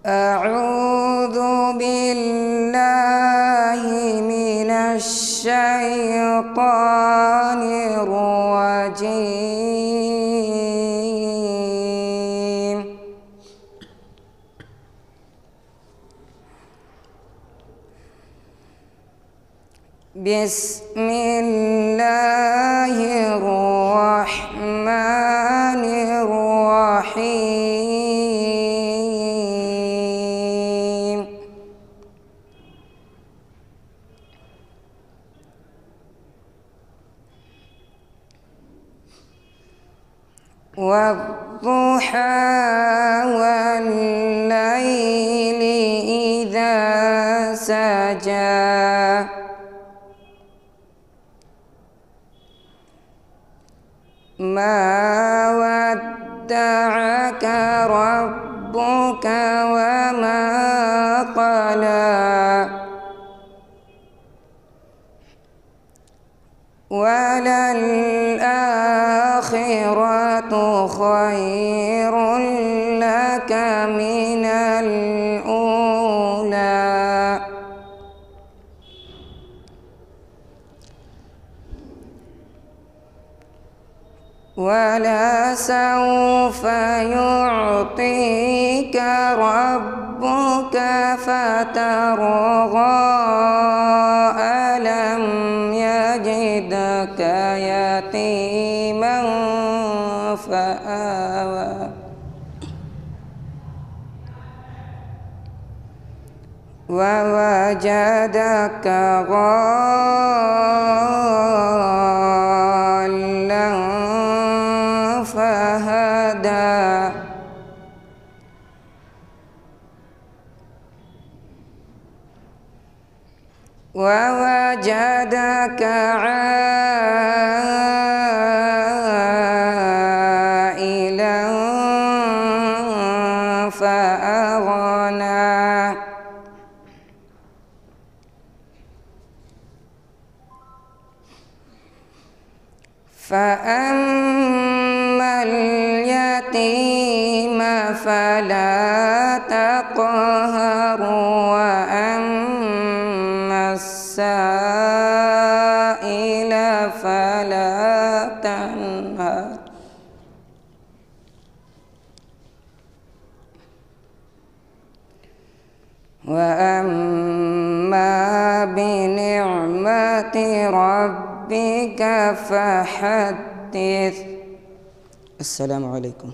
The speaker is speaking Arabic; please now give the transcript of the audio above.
أعوذ بالله من الشيطان الرجيم. بسم الله الرحمن الرحيم. والضحى والليل إذا سجى ما ودعك ربك وما قلى وللآخرة خير لك من الأولى ولسوف يعطيك ربك فترضى ألم يجدك يتيما فآوى ووجدك ضالا فهدى ووجدك عائلا فأغنى فأما اليتيم فلا تقهر وأما السائل فلا تنهر وأما بنعمة ربك فحدث. السلام عليكم.